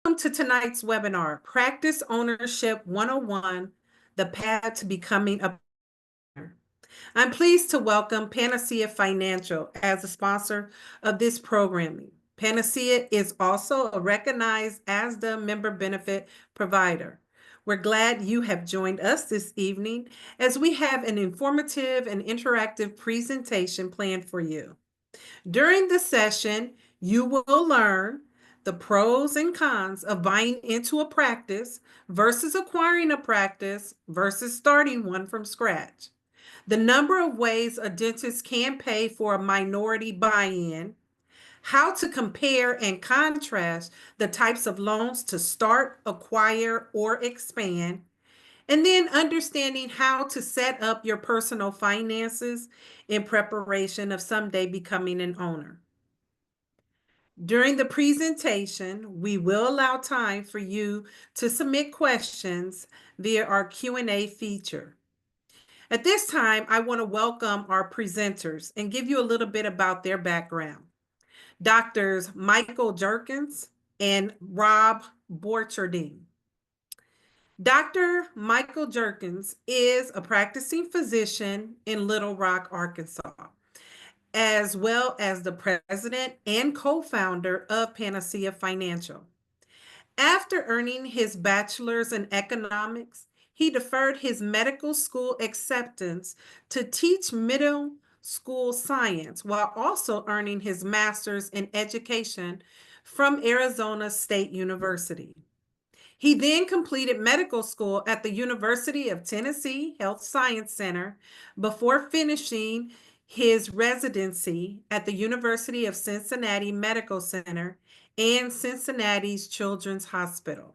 Welcome to tonight's webinar, Practice Ownership 101, The Path to Becoming a Partner. I'm pleased to welcome Panacea Financial as a sponsor of this programming. Panacea is also recognized as the member benefit provider. We're glad you have joined us this evening as we have an informative and interactive presentation planned for you. During the session, you will learn the pros and cons of buying into a practice versus acquiring a practice versus starting one from scratch. The number of ways a dentist can pay for a minority buy-in, how to compare and contrast the types of loans to start, acquire, or expand, and then understanding how to set up your personal finances in preparation of someday becoming an owner. During the presentation, we will allow time for you to submit questions via our Q&A feature. At this time, I want to welcome our presenters and give you a little bit about their background. Doctors Michael Jerkins and Rob Borcherding. Dr. Michael Jerkins is a practicing physician in Little Rock, Arkansas, as well as the president and co-founder of Panacea Financial. After earning his bachelor's in economics, he deferred his medical school acceptance to teach middle school science while also earning his master's in education from Arizona State University. He then completed medical school at the University of Tennessee Health Science Center before finishing his residency at the University of Cincinnati Medical Center and Cincinnati's Children's Hospital.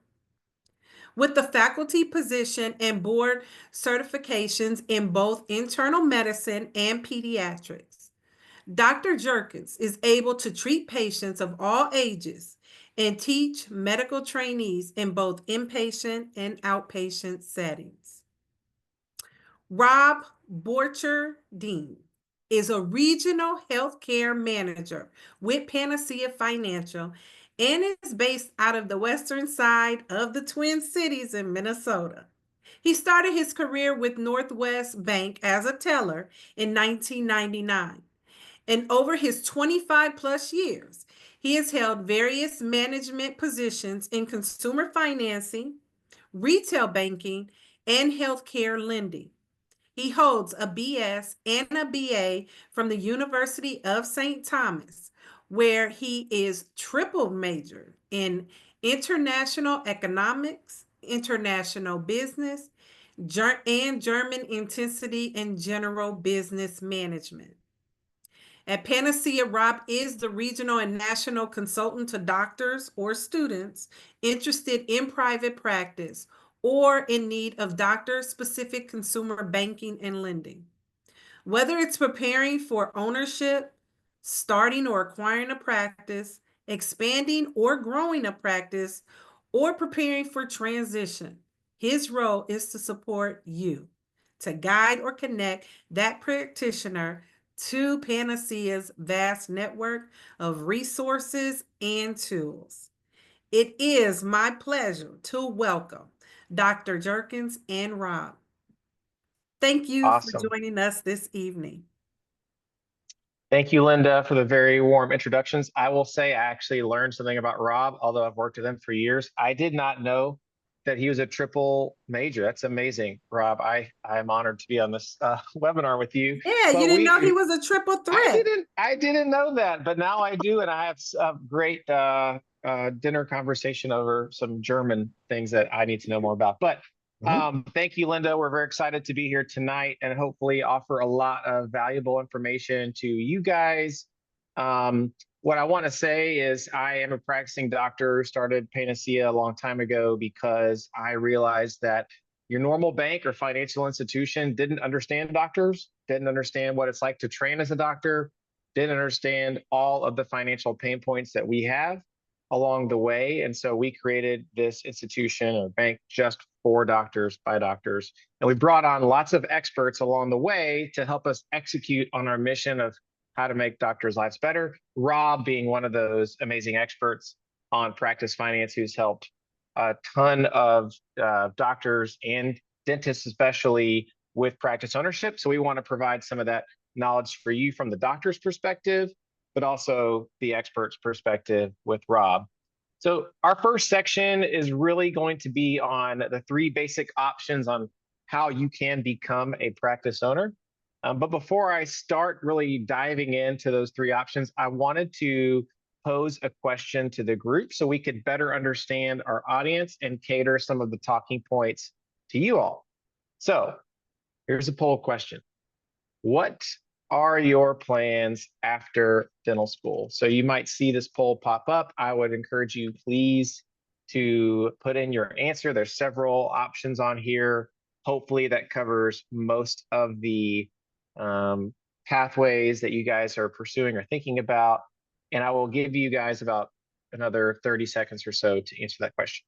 With the faculty position and board certifications in both internal medicine and pediatrics, Dr. Jerkins is able to treat patients of all ages and teach medical trainees in both inpatient and outpatient settings. Rob Borcherding is a regional healthcare manager with Panacea Financial and is based out of the western side of the Twin Cities in Minnesota. He started his career with Northwest Bank as a teller in 1999. And over his 25 plus years, he has held various management positions in consumer financing, retail banking, and healthcare lending. He holds a BS and a BA from the University of St. Thomas, where he is triple major in international economics, international business, and German intensity and general business management. At Panacea, Rob is the regional and national consultant to doctors or students interested in private practice or in need of doctor-specific consumer banking and lending. Whether it's preparing for ownership, starting or acquiring a practice, expanding or growing a practice, or preparing for transition, his role is to support you, to guide or connect that practitioner to Panacea's vast network of resources and tools. It is my pleasure to welcome Dr. Jerkins and Rob. Thank you for Awesome. joining us this evening. Thank you, Linda, for the very warm introductions. I will say I actually learned something about Rob, although I've worked with him for years. I did not know that he was a triple major. That's amazing, Rob. I am honored to be on this webinar with you. Yeah, But you didn't know he was a triple threat. I didn't know that, but now I do, and I have a great dinner conversation over some German things that I need to know more about. But thank you, Linda. We're very excited to be here tonight and hopefully offer a lot of valuable information to you guys. What I want to say is I am a practicing doctor, started Panacea a long time ago because I realized that your normal bank or financial institution didn't understand doctors, didn't understand what it's like to train as a doctor, didn't understand all of the financial pain points that we have along the way. And so we created this institution or bank just for doctors, by doctors. And we brought on lots of experts along the way to help us execute on our mission of how to make doctors' lives better. Rob being one of those amazing experts on Practice Finance who's helped a ton of doctors and dentists, especially with practice ownership. So we want to provide some of that knowledge for you from the doctor's perspective, but also the expert's perspective with Rob. So our first section is really going to be on the 3 basic options on how you can become a practice owner. But before I start really diving into those 3 options, I wanted to pose a question to the group so we could better understand our audience and cater some of the talking points to you all. So here's a poll question. What are your plans after dental school? So you might see this poll pop up. I would encourage you, please, to put in your answer. There's several options on here. Hopefully that covers most of the pathways that you guys are pursuing or thinking about. And I will give you guys about another 30 seconds or so to answer that question.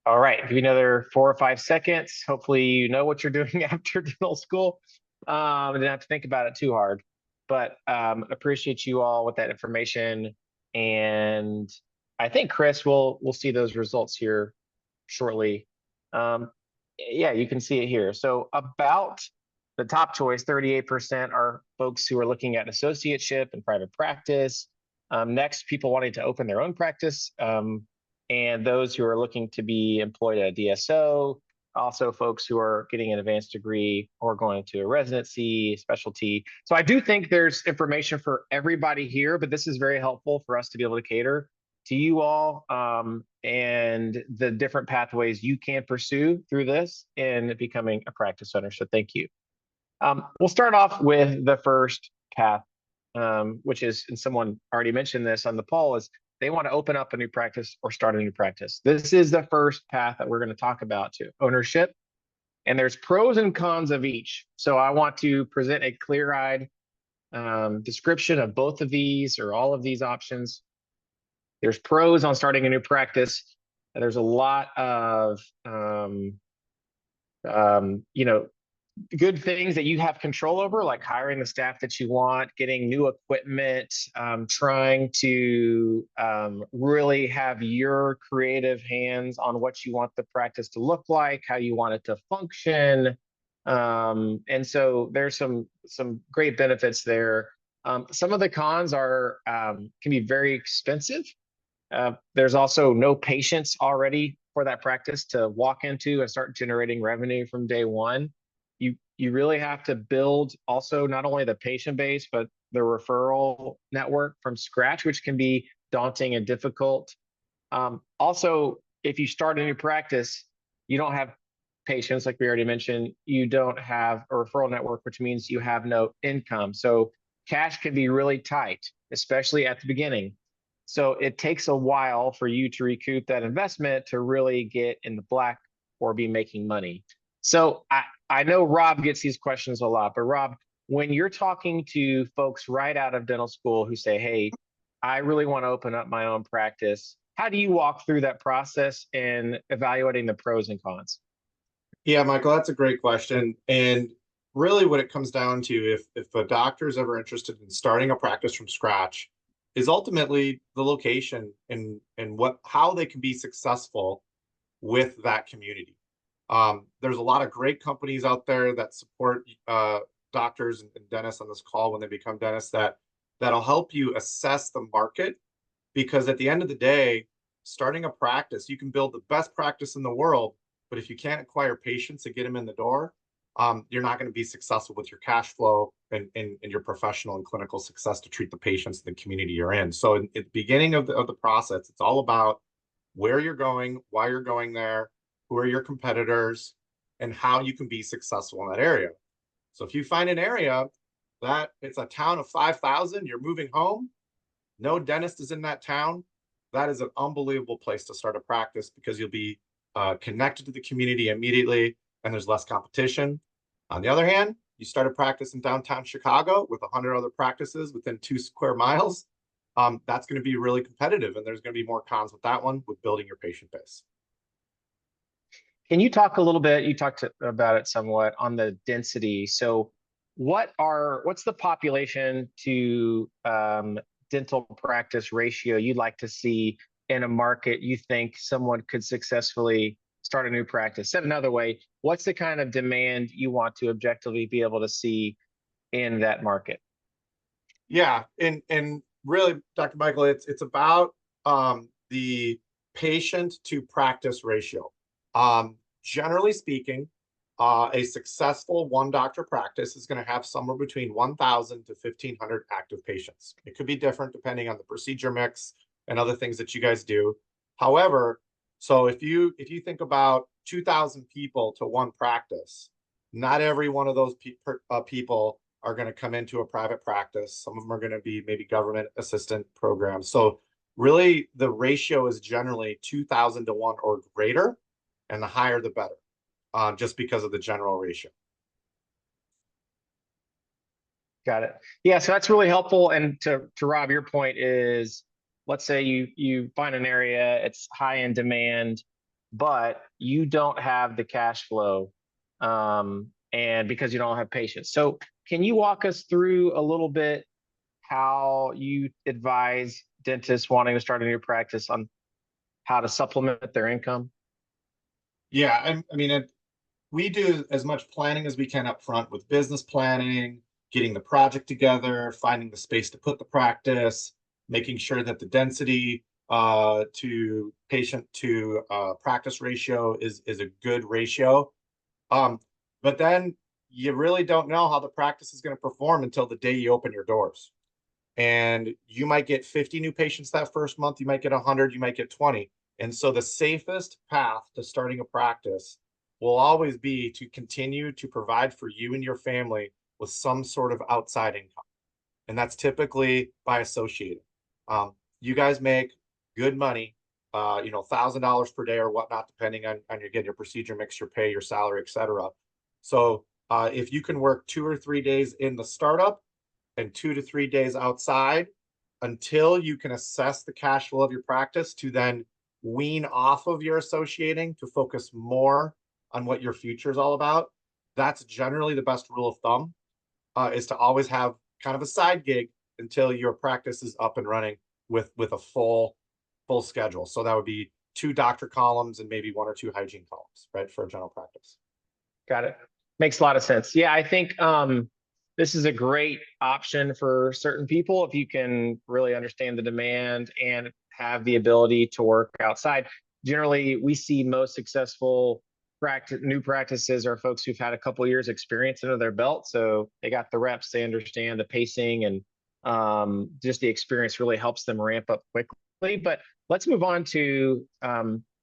All right, give you another 4 or 5 seconds. Hopefully you know what you're doing after dental school. Didn't have to think about it too hard, but appreciate you all with that information. And I think Chris we'll see those results here shortly. Yeah, you can see it here. So about the top choice, 38% are folks who are looking at associateship and private practice. Next, people wanting to open their own practice. And those who are looking to be employed at a DSO, also folks who are getting an advanced degree or going to a residency, specialty. So I do think there's information for everybody here, but this is very helpful for us to be able to cater to you all and the different pathways you can pursue through this in becoming a practice owner. So thank you. We'll start off with the first path, which is, and someone already mentioned this on the poll, is they want to open up a new practice or start a new practice. This is the first path that we're going to talk about to ownership. And there's pros and cons of each. So I want to present a clear-eyed description of both of these or all of these options. There's pros on starting a new practice. And there's a lot of, good things that you have control over, like hiring the staff that you want, getting new equipment, trying to really have your creative hands on what you want the practice to look like, how you want it to function. And so there's some great benefits there. Some of the cons are can be very expensive. There's also no patience already for that practice to walk into and start generating revenue from day one. You really have to build also not only the patient base, but the referral network from scratch, which can be daunting and difficult. Also, if you start a new practice, you don't have patients, like we already mentioned, you don't have a referral network, which means you have no income. So cash can be really tight, especially at the beginning. So it takes a while for you to recoup that investment to really get in the black or be making money. So I know Rob gets these questions a lot, but Rob, when you're talking to folks right out of dental school who say, hey, I really want to open up my own practice, how do you walk through that process in evaluating the pros and cons? Yeah, Michael, that's a great question. And really what it comes down to, if a doctor is ever interested in starting a practice from scratch, is ultimately the location and how they can be successful with that community. There's a lot of great companies out there that support doctors and dentists on this call when they become dentists that'll help you assess the market, because at the end of the day, starting a practice, you can build the best practice in the world, but if you can't acquire patients to get them in the door, you're not going to be successful with your cash flow and your professional and clinical success to treat the patients in the community you're in. So at the beginning of the process, it's all about where you're going, why you're going there, who are your competitors, and how you can be successful in that area. So if you find an area that it's a town of 5,000, you're moving home, no dentist is in that town, that is an unbelievable place to start a practice, because you'll be connected to the community immediately, and there's less competition. On the other hand, you start a practice in downtown Chicago with 100 other practices within 2 square miles. That's going to be really competitive, and there's going to be more cons with that one with building your patient base. Can you talk a little bit, you talked about it somewhat on the density. So what's the population to dental practice ratio you'd like to see in a market you think someone could successfully start a new practice? Said another way, what's the kind of demand you want to objectively be able to see in that market? Yeah, and really, Dr. Michael, it's about the patient to practice ratio. Generally speaking, a successful one doctor practice is going to have somewhere between 1,000 to 1,500 active patients. It could be different depending on the procedure mix and other things that you guys do. However, so if you think about 2,000 people to one practice, not every one of those people are going to come into a private practice. Some of them are going to be maybe government assistant programs. So really, the ratio is generally 2,000 to 1 or greater, and the higher the better, just because of the general ratio. Got it. Yeah, so that's really helpful. And to Rob, your point is, let's say you find an area, it's high in demand, but you don't have the cash flow, and because you don't have patients. So can you walk us through a little bit how you advise dentists wanting to start a new practice on how to supplement their income? Yeah, I mean, we do as much planning as we can up front with business planning, getting the project together, finding the space to put the practice, making sure that the density to patient to practice ratio is a good ratio. But then you really don't know how the practice is going to perform until the day you open your doors. And you might get 50 new patients that first month, you might get 100, you might get 20. And so the safest path to starting a practice will always be to continue to provide for you and your family with some sort of outside income. And that's typically by associating. You guys make good money, $1,000 per day or whatnot, depending on your procedure mix, your pay, your salary, etc. So if you can work 2 or 3 days in the startup and 2 to 3 days outside until you can assess the cash flow of your practice to then wean off of your associating to focus more on what your future is all about, that's generally the best rule of thumb, is to always have kind of a side gig until your practice is up and running with a full schedule. So that would be 2 doctor columns and maybe 1 or 2 hygiene columns, right, for a general practice. Got it. Makes a lot of sense. Yeah, I think this is a great option for certain people if you can really understand the demand and have the ability to work outside. Generally, we see most successful new practices are folks who've had a couple of years experience under their belt. So they got the reps, they understand the pacing, and just the experience really helps them ramp up quickly. But let's move on to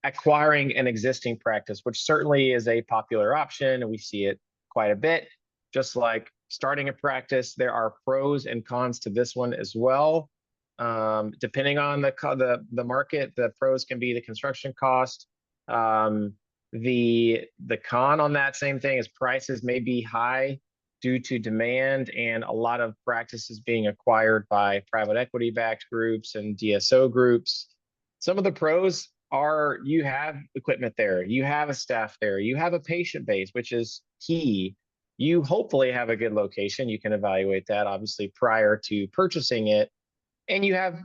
acquiring an existing practice, which certainly is a popular option, and we see it quite a bit. Just like starting a practice, there are pros and cons to this one as well. Depending on the market, the pros can be the construction cost. The con on that same thing is prices may be high due to demand and a lot of practices being acquired by private equity backed groups and DSO groups. Some of the pros are you have equipment there, you have a staff there, you have a patient base, which is key. You hopefully have a good location. You can evaluate that obviously prior to purchasing it, and you have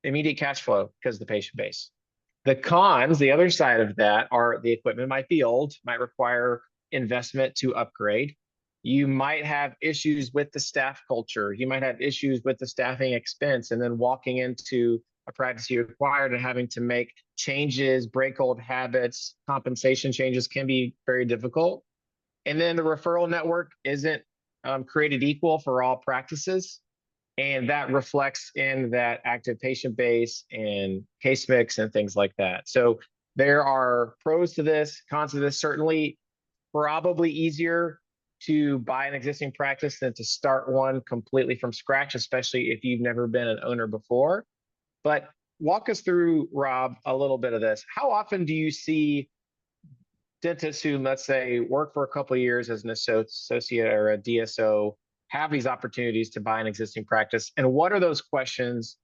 immediate cash flow because of the patient base. The cons, the other side of that, are the equipment might be old, might require investment to upgrade. You might have issues with the staff culture. You might have issues with the staffing expense, and then walking into a practice you acquired and having to make changes, break old habits, compensation changes can be very difficult. And then the referral network isn't created equal for all practices. And that reflects in that active patient base and case mix and things like that. So there are pros to this, cons to this. Certainly, probably easier to buy an existing practice than to start one completely from scratch, especially if you've never been an owner before. But walk us through, Rob, a little bit of this. How often do you see dentists who, let's say, work for a couple of years as an associate or a DSO have these opportunities to buy an existing practice? And what are those questions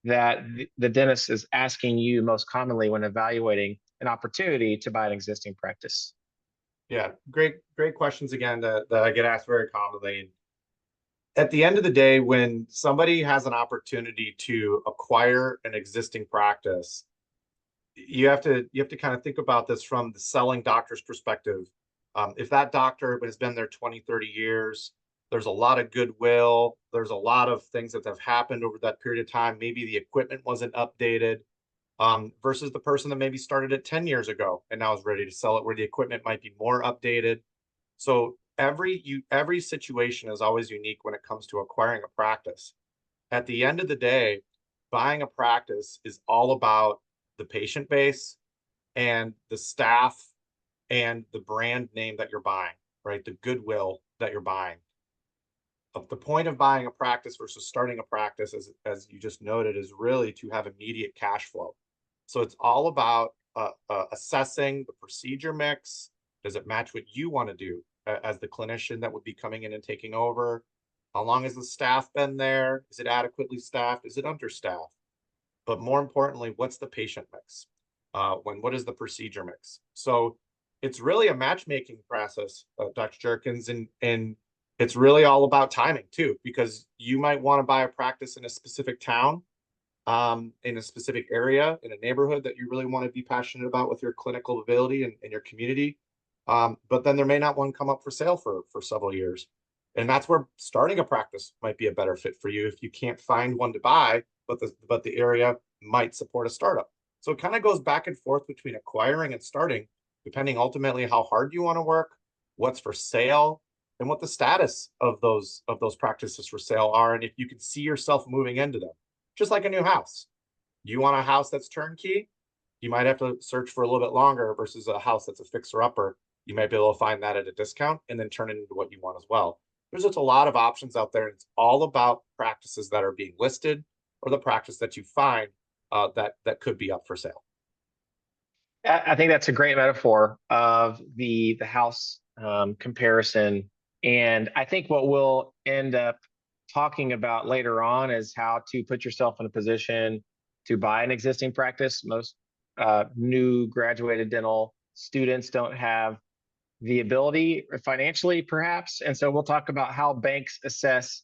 that the dentist is asking you most commonly when evaluating an opportunity to buy an existing practice? Yeah, great questions again that I get asked very commonly. At the end of the day, when somebody has an opportunity to acquire an existing practice, you have to kind of think about this from the selling doctor's perspective. If that doctor has been there 20, 30 years, there's a lot of goodwill. There's a lot of things that have happened over that period of time. Maybe the equipment wasn't updated, versus the person that maybe started it 10 years ago and now is ready to sell it, where the equipment might be more updated. So every situation is always unique when it comes to acquiring a practice. At the end of the day, buying a practice is all about the patient base and the staff and the brand name that you're buying, right? The goodwill that you're buying. But the point of buying a practice versus starting a practice, as you just noted, is really to have immediate cash flow. So it's all about assessing the procedure mix. Does it match what you want to do as the clinician that would be coming in and taking over? How long has the staff been there? Is it adequately staffed? Is it understaffed? But more importantly, what's the patient mix? What is the procedure mix? So it's really a matchmaking process, Dr. Jerkins, and it's really all about timing too, because you might want to buy a practice in a specific town, in a specific area, in a neighborhood that you really want to be passionate about with your clinical ability and your community. But then there may not one come up for sale for several years. And that's where starting a practice might be a better fit for you if you can't find one to buy, but the area might support a startup. So it kind of goes back and forth between acquiring and starting, depending ultimately how hard you want to work, what's for sale, and what the status of those practices for sale are, and if you can see yourself moving into them. Just like a new house. You want a house that's turnkey? You might have to search for a little bit longer versus a house that's a fixer-upper. You might be able to find that at a discount and then turn it into what you want as well. There's just a lot of options out there. And it's all about practices that are being listed or the practice that you find that could be up for sale. I think that's a great metaphor of the house comparison. And I think what we'll end up talking about later on is how to put yourself in a position to buy an existing practice. Most new graduated dental students don't have the ability financially, perhaps. And so we'll talk about how banks assess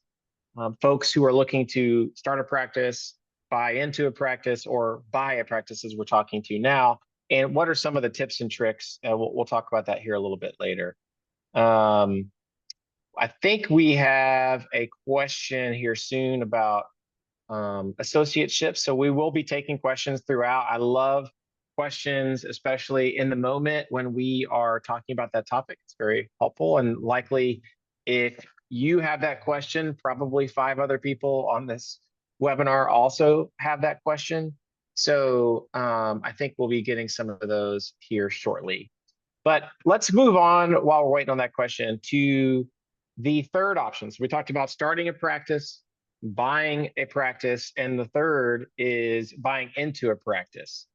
folks who are looking to start a practice, buy into a practice, or buy a practice, as we're talking to now. And what are some of the tips and tricks? We'll talk about that here a little bit later. I think we have a question here soon about associateships. So we will be taking questions throughout. I love questions, especially in the moment when we are talking about that topic. It's very helpful. And likely, if you have that question, probably 5 other people on this webinar also have that question. So I think we'll be getting some of those here shortly. But let's move on while we're waiting on that question to the third option. So we talked about starting a practice, buying a practice, and the third is buying into a practice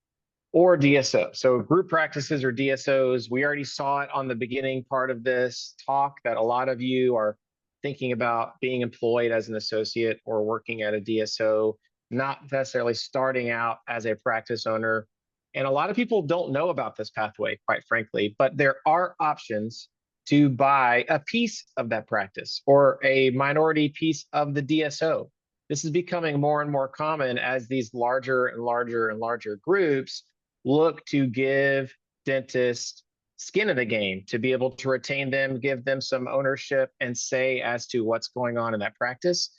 or DSO. So group practices or DSOs, we already saw it on the beginning part of this talk that a lot of you are thinking about being employed as an associate or working at a DSO, not necessarily starting out as a practice owner. And a lot of people don't know about this pathway, quite frankly, but there are options to buy a piece of that practice or a minority piece of the DSO. This is becoming more and more common as these larger and larger and larger groups look to give dentists skin in the game, to be able to retain them, give them some ownership and say as to what's going on in that practice.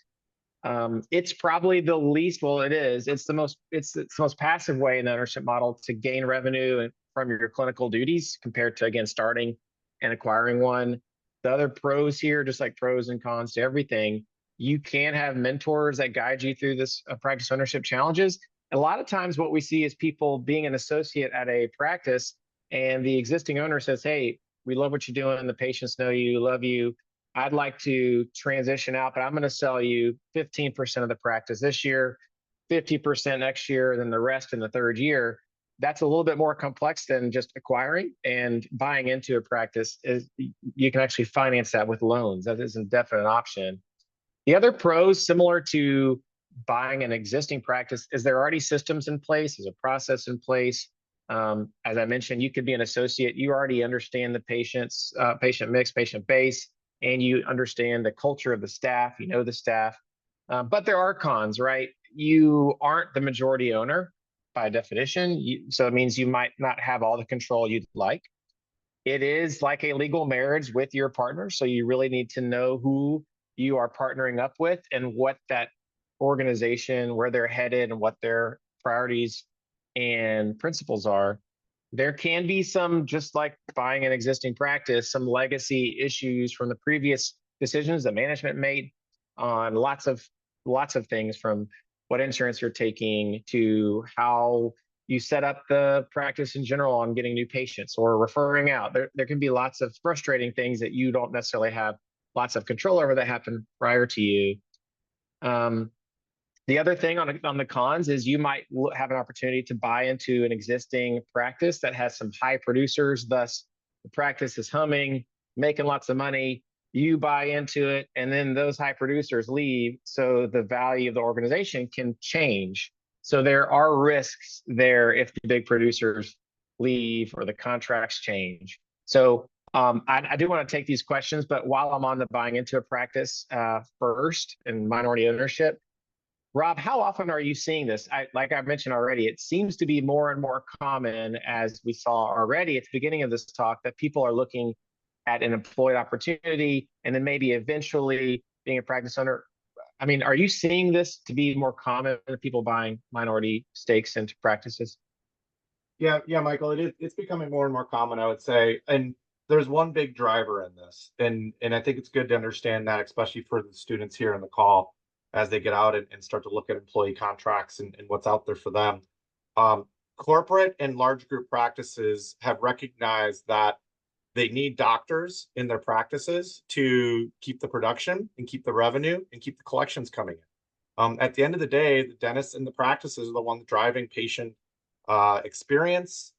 It's probably the least, well, it is. It's the most passive way in the ownership model to gain revenue from your clinical duties compared to, again, starting and acquiring one. The other pros here, just like pros and cons to everything, you can have mentors that guide you through this practice ownership challenges. A lot of times what we see is people being an associate at a practice and the existing owner says, hey, we love what you're doing. The patients know you, love you. I'd like to transition out, but I'm going to sell you 15% of the practice this year, 50% next year, and then the rest in the third year. that's a little bit more complex than just acquiring, and buying into a practice is you can actually finance that with loans. That is a definite option. The other pros, similar to buying an existing practice, is there are already systems in place, there's a process in place. As I mentioned, you could be an associate, you already understand the patient mix, patient base, and you understand the culture of the staff, you know the staff. But there are cons, right? You aren't the majority owner by definition, so it means you might not have all the control you'd like. It is like a legal marriage with your partner, so you really need to know who you are partnering up with and what that organization, where they're headed, and what their priorities and principles are. There can be some, just like buying an existing practice, some legacy issues from the previous decisions that management made on lots of things, from what insurance you're taking to how you set up the practice in general on getting new patients or referring out. There can be lots of frustrating things that you don't necessarily have lots of control over that happened prior to you. The other thing on the cons is you might have an opportunity to buy into an existing practice that has some high producers, thus the practice is humming, making lots of money. You buy into it, and then those high producers leave, so the value of the organization can change. So there are risks there if the big producers leave or the contracts change. So I do want to take these questions, but while I'm on the buying into a practice first and minority ownership, Rob, how often are you seeing this? Like I mentioned already, it seems to be more and more common, as we saw already at the beginning of this talk, that people are looking at an employed opportunity and then maybe eventually being a practice owner. I mean, are you seeing this to be more common, people buying minority stakes into practices? Yeah, Michael, it's becoming more and more common, I would say. And there's one big driver in this. And I think it's good to understand that, especially for the students here in the call, as they get out and start to look at employee contracts and what's out there for them. Corporate and large group practices have recognized that they need doctors in their practices to keep the production and keep the revenue and keep the collections coming in. At the end of the day, the dentists and the practices are the ones driving patient experience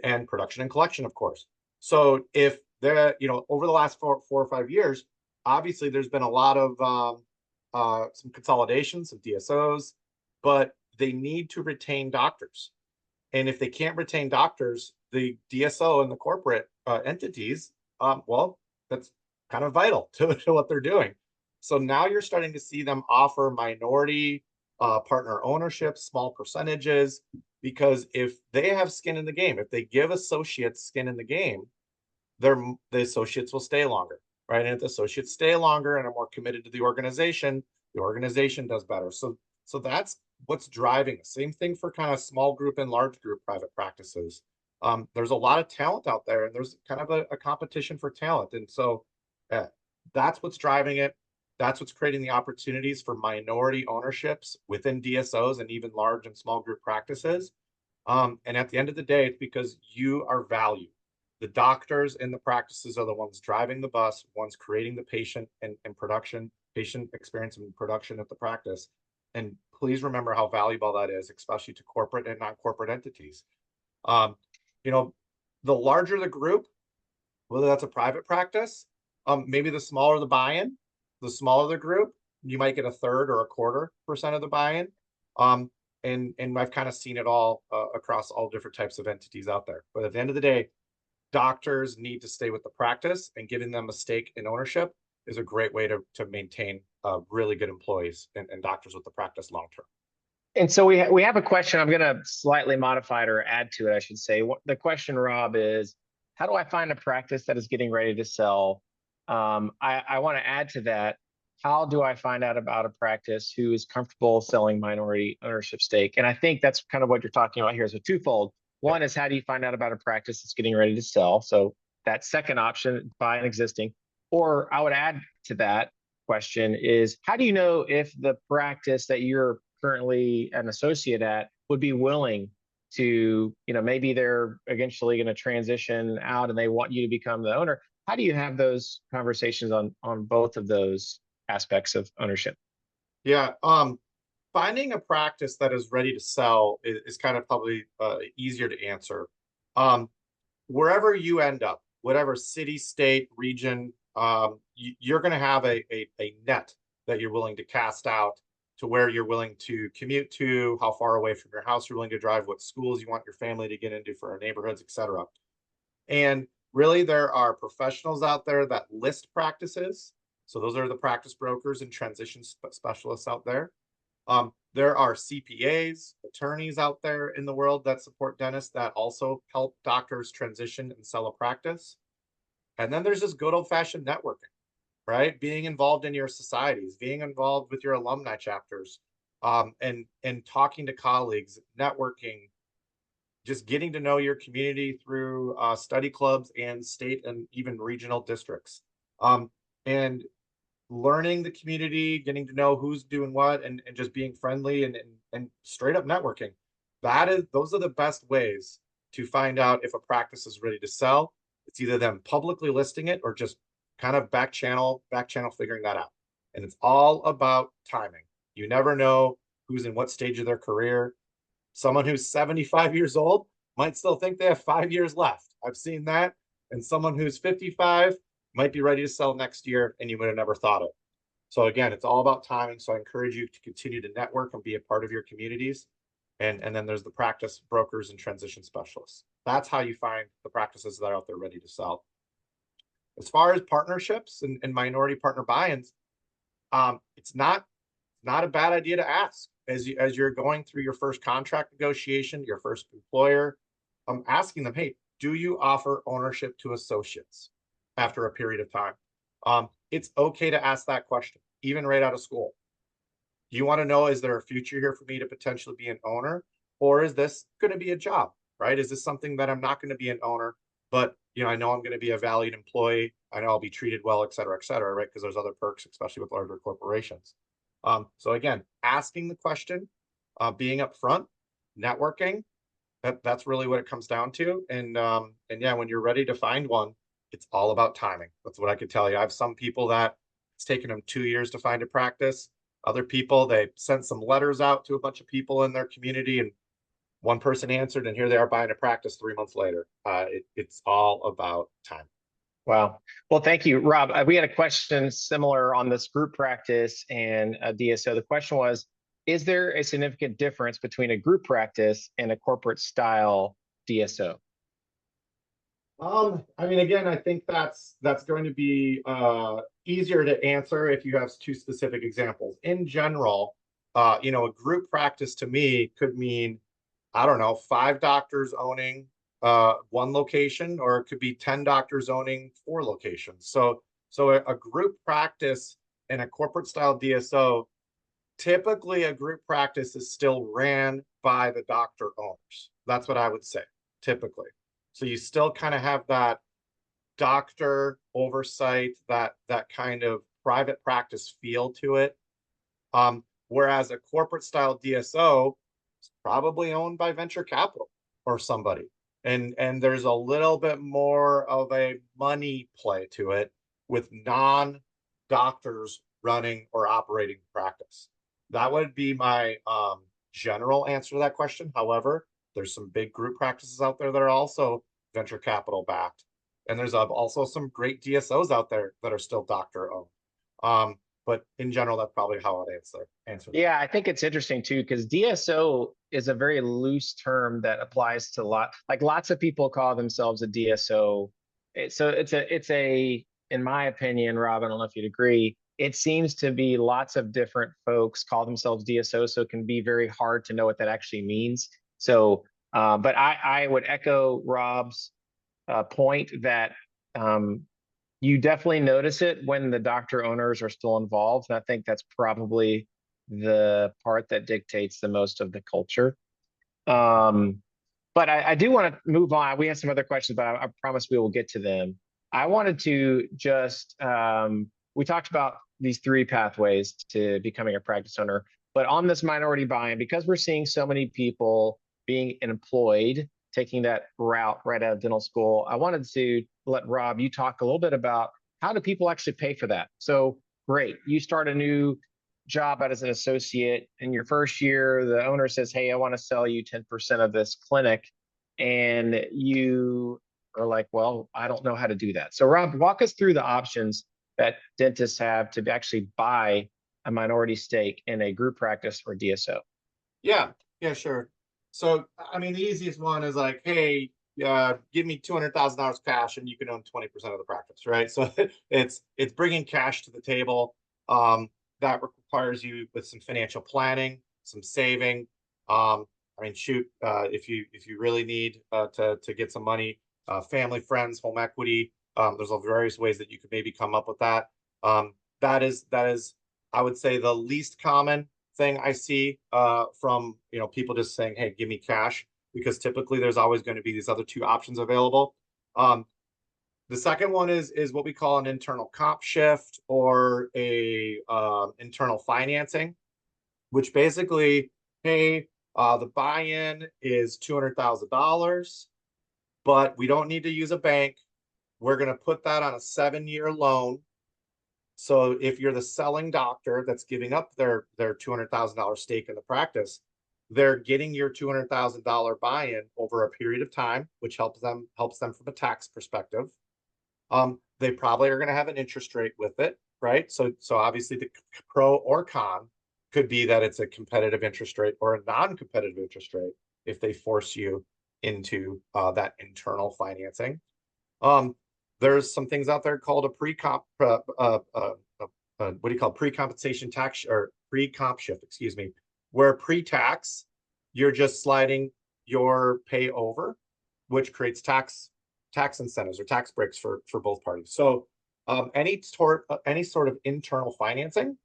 and production and collection, of course. So if they're, over the last four or 5 years, obviously there's been a lot of some consolidation, some DSOs, but they need to retain doctors. And if they can't retain doctors, the DSO and the corporate entities, well, that's kind of vital to what they're doing. So now you're starting to see them offer minority partner ownership, small percentages, because if they have skin in the game, if they give associates skin in the game, the associates will stay longer, right? And if the associates stay longer and are more committed to the organization does better. So that's what's driving. Same thing for kind of small group and large group private practices. There's a lot of talent out there, and there's kind of a competition for talent. And so that's what's driving it. That's what's creating the opportunities for minority ownerships within DSOs and even large and small group practices. And at the end of the day, it's because you are valued. The doctors and the practices are the ones driving the bus, ones creating the patient and production, patient experience and production at the practice. And please remember how valuable that is, especially to corporate and non-corporate entities. The larger the group, whether that's a private practice, maybe the smaller the buy-in, the smaller the group, you might get a third or a quarter% of the buy-in. And I've kind of seen it all across all different types of entities out there. But at the end of the day, doctors need to stay with the practice, and giving them a stake in ownership is a great way to maintain really good employees and doctors with the practice long term. And so we have a question. I'm going to slightly modify it or add to it, I should say. The question, Rob, is how do I find a practice that is getting ready to sell? I want to add to that. How do I find out about a practice who is comfortable selling minority ownership stake? And I think that's kind of what you're talking about here is a twofold. One is, how do you find out about a practice that's getting ready to sell? So that second option, buy an existing. Or I would add to that question is, how do you know if the practice that you're currently an associate at would be willing to, maybe they're eventually going to transition out and they want you to become the owner? How do you have those conversations on both of those aspects of ownership? Yeah. finding a practice that is ready to sell is kind of probably easier to answer. Wherever you end up, whatever city, state, region, you're going to have a net that you're willing to cast out to where you're willing to commute to, how far away from your house you're willing to drive, what schools you want your family to get into for our neighborhoods, etc. And really, there are professionals out there that list practices. So those are the practice brokers and transition specialists out there. There are CPAs, attorneys out there in the world that support dentists that also help doctors transition and sell a practice. And then there's just good old-fashioned networking, right? Being involved in your societies, being involved with your alumni chapters, and talking to colleagues, networking, just getting to know your community through study clubs and state and even regional districts. And learning the community, getting to know who's doing what, and just being friendly and straight up networking. Those are the best ways to find out if a practice is ready to sell. It's either them publicly listing it or just kind of back channel figuring that out. And it's all about timing. You never know who's in what stage of their career. Someone who's 75 years old might still think they have 5 years left. I've seen that. And someone who's 55 might be ready to sell next year, and you would have never thought it. So again, it's all about timing. So I encourage you to continue to network and be a part of your communities. And then there's the practice brokers and transition specialists. That's how you find the practices that are out there ready to sell. As far as partnerships and minority partner buy-ins, it's not a bad idea to ask as you're going through your first contract negotiation, your first employer. I'm asking them, hey, do you offer ownership to associates after a period of time? It's okay to ask that question, even right out of school. You want to know, is there a future here for me to potentially be an owner? Or is this going to be a job, right? Is this something that I'm not going to be an owner, but I know I'm going to be a valued employee. I know I'll be treated well, et cetera, right? Because there's other perks, especially with larger corporations. So again, asking the question, being upfront, networking, that's really what it comes down to. And yeah, when you're ready to find one, it's all about timing. That's what I could tell you. I have some people that it's taken them 2 years to find a practice. Other people, they sent some letters out to a bunch of people in their community, and one person answered, and here they are buying a practice 3 months later. It's all about time. Wow. Well, thank you, Rob. We had a question similar on this group practice and a DSO. The question was, is there a significant difference between a group practice and a corporate style DSO? I mean, again, I think that's going to be easier to answer if you have two specific examples. In general, a group practice to me could mean, I don't know, 5 doctors owning one location, or it could be 10 doctors owning 4 locations. So a group practice and a corporate style DSO, typically a group practice is still ran by the doctor owners. That's what I would say, typically. So you still kind of have that doctor oversight, that kind of private practice feel to it. Whereas a corporate style DSO is probably owned by venture capital or somebody. And there's a little bit more of a money play to it with non-doctors running or operating practice. That would be my general answer to that question. However, there's some big group practices out there that are also venture capital backed. And there's also some great DSOs out there that are still doctor owned. But in general, that's probably how I'd answer that. Yeah, I think it's interesting too, because DSO is a very loose term that applies to lots of people call themselves a DSO. So it's a, in my opinion, Rob, I don't know if you'd agree, it seems to be lots of different folks call themselves DSO, so it can be very hard to know what that actually means. So, but I would echo Rob's point that you definitely notice it when the doctor owners are still involved. And I think that's probably the part that dictates the most of the culture. But I do want to move on. We have some other questions, but I promise we will get to them. I wanted to just, we talked about these 3 pathways to becoming a practice owner, but on this minority buy-in, because we're seeing so many people being employed, taking that route right out of dental school, I wanted to let Rob, you talk a little bit about how do people actually pay for that? So great, you start a new job as an associate in your first year, the owner says, hey, I want to sell you 10% of this clinic. And you are like, well, I don't know how to do that. So Rob, walk us through the options that dentists have to actually buy a minority stake in a group practice or DSO. Yeah, yeah, sure. So, I mean, the easiest one is like, hey, give me $200,000 cash and you can own 20% of the practice, right? So it's bringing cash to the table. That requires you with some financial planning, some saving. I mean, shoot, if you really need to get some money, family, friends, home equity. There's various ways that you could maybe come up with that. That is, I would say, the least common thing I see from people just saying, hey, give me cash, because typically there's always going to be these other two options available. The second one is what we call an internal comp shift, or a internal financing, which basically, hey, the buy-in is $200,000, but we don't need to use a bank. We're going to put that on a 7-year loan. So if you're the selling doctor that's giving up their $200,000 stake in the practice, they're getting your $200,000 buy-in over a period of time, which helps them from a tax perspective. They probably are going to have an interest rate with it, right? So obviously the pro or con could be that it's a competitive interest rate or a non-competitive interest rate if they force you into that internal financing. There's some things out there called a pre-compensation tax, or pre-comp shift, excuse me, where pre-tax, you're just sliding your pay over, which creates tax incentives or tax breaks for both parties. So any sort of internal financing,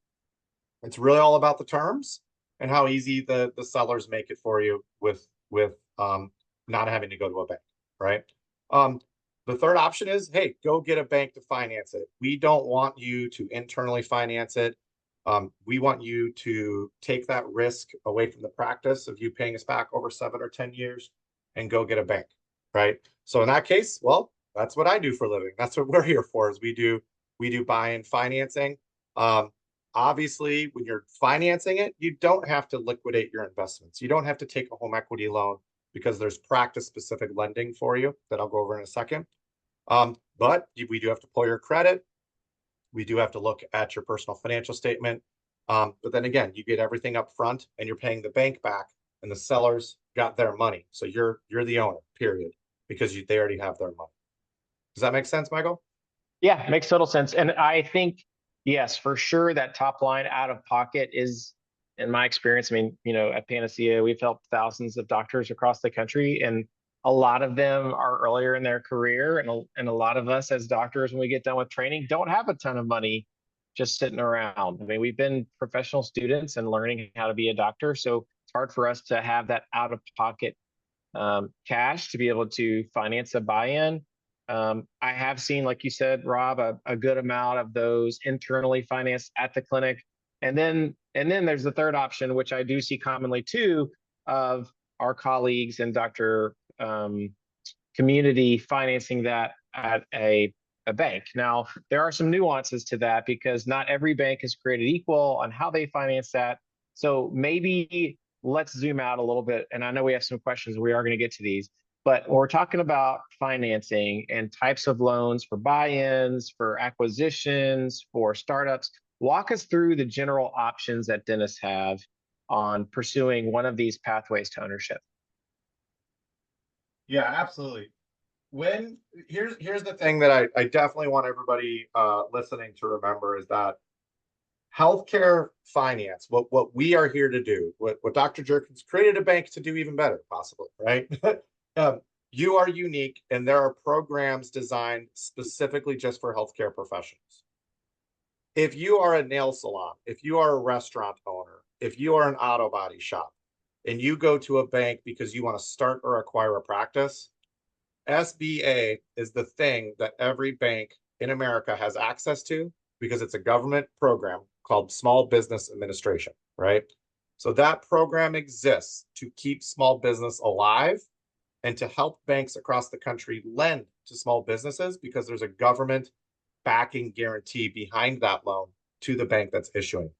it's really all about the terms and how easy the sellers make it for you with not having to go to a bank, right? The third option is, hey, go get a bank to finance it. We don't want you to internally finance it. We want you to take that risk away from the practice of you paying us back over 7 or 10 years and go get a bank, right? So in that case, well, that's what I do for a living. That's what we're here for, is we do buy-in financing. Obviously, when you're financing it, you don't have to liquidate your investments. You don't have to take a home equity loan, because there's practice-specific lending for you that I'll go over in a second. But we do have to pull your credit. We do have to look at your personal financial statement. But then again, you get everything up front and you're paying the bank back, and the sellers got their money. So you're the owner, period, because they already have their money. Does that make sense, Michael? Yeah, makes total sense. And I think, yes, for sure, that top line out of pocket is, in my experience, I mean, at Panacea, we've helped thousands of doctors across the country, and a lot of them are earlier in their career. And a lot of us as doctors, when we get done with training, don't have a ton of money just sitting around. I mean, we've been professional students and learning how to be a doctor. So it's hard for us to have that out of pocket cash to be able to finance a buy-in. I have seen, like you said, Rob, a good amount of those internally financed at the clinic. And then there's the third option, which I do see commonly too, of our colleagues and doctor community financing that at a bank. Now, there are some nuances to that, because not every bank is created equal on how they finance that. So maybe let's zoom out a little bit. And I know we have some questions. We are going to get to these. But when we're talking about financing and types of loans for buy-ins, for acquisitions, for startups, walk us through the general options that dentists have on pursuing one of these pathways to ownership. Yeah, absolutely. Here's the thing that I definitely want everybody listening to remember, is that healthcare finance, what we are here to do, what Dr. Jerkins created a bank to do even better, possibly, right? You are unique, and there are programs designed specifically just for healthcare professionals. If you are a nail salon, if you are a restaurant owner, if you are an auto body shop, and you go to a bank because you want to start or acquire a practice, SBA is the thing that every bank in America has access to, because it's a government program called Small Business Administration, right? So that program exists to keep small business alive and to help banks across the country lend to small businesses, because there's a government backing guarantee behind that loan to the bank that's issuing.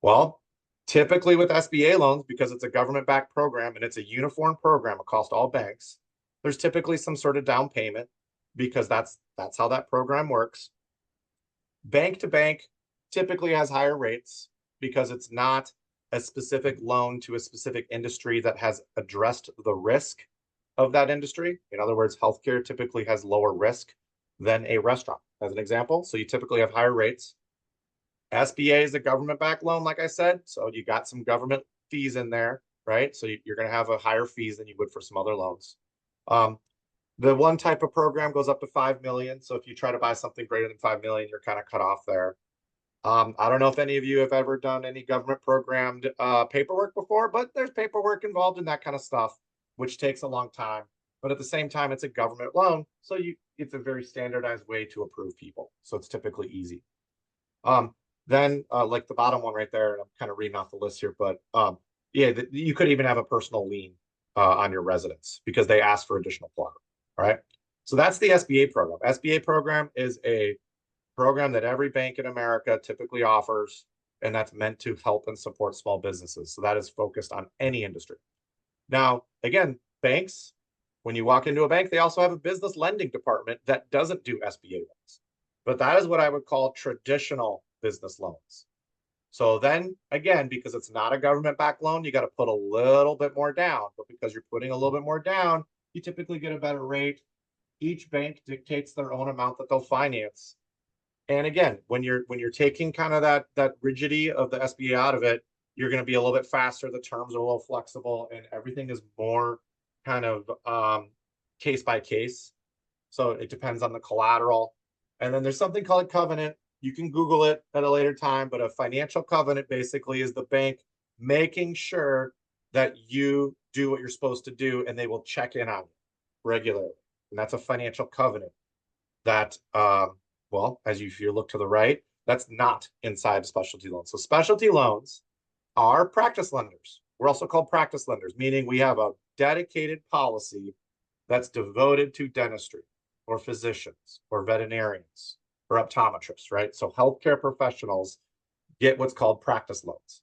Well, typically with SBA loans, because it's a government-backed program and it's a uniform program across all banks, there's typically some sort of down payment because that's how that program works. Bank to bank typically has higher rates because it's not a specific loan to a specific industry that has addressed the risk of that industry. In other words, healthcare typically has lower risk than a restaurant, as an example. So you typically have higher rates. SBA is a government-backed loan, like I said, so you got some government fees in there, right? So you're going to have a higher fees than you would for some other loans. The one type of program goes up to 5 million. So if you try to buy something greater than 5 million, you're kind of cut off there. I don't know if any of you have ever done any government programmed paperwork before, but there's paperwork involved in that kind of stuff, which takes a long time. But at the same time, it's a government loan, so it's a very standardized way to approve people. So it's typically easy. Then like the bottom one right there, and I'm kind of reading off the list here, but yeah, you could even have a personal lien on your residence because they ask for additional collateral, right? So that's the SBA program. SBA program is a program that every bank in America typically offers, and that's meant to help and support small businesses. So that is focused on any industry. Now, again, banks, when you walk into a bank, they also have a business lending department that doesn't do SBA loans. But that is what I would call traditional business loans. So then again, because it's not a government-backed loan, you got to put a little bit more down. But because you're putting a little bit more down, you typically get a better rate. Each bank dictates their own amount that they'll finance. And again, when you're taking kind of that rigidity of the SBA out of it, you're going to be a little bit faster. The terms are a little flexible, and everything is more kind of case by case. So it depends on the collateral. And then there's something called a covenant. You can Google it at a later time, but a financial covenant basically is the bank making sure that you do what you're supposed to do, and they will check in on you regularly. And that's a financial covenant that, well, if you look to the right, that's not inside specialty loans. So specialty loans are practice lenders. We're also called practice lenders, meaning we have a dedicated policy that's devoted to dentistry or physicians or veterinarians or optometrists, right? So healthcare professionals get what's called practice loans.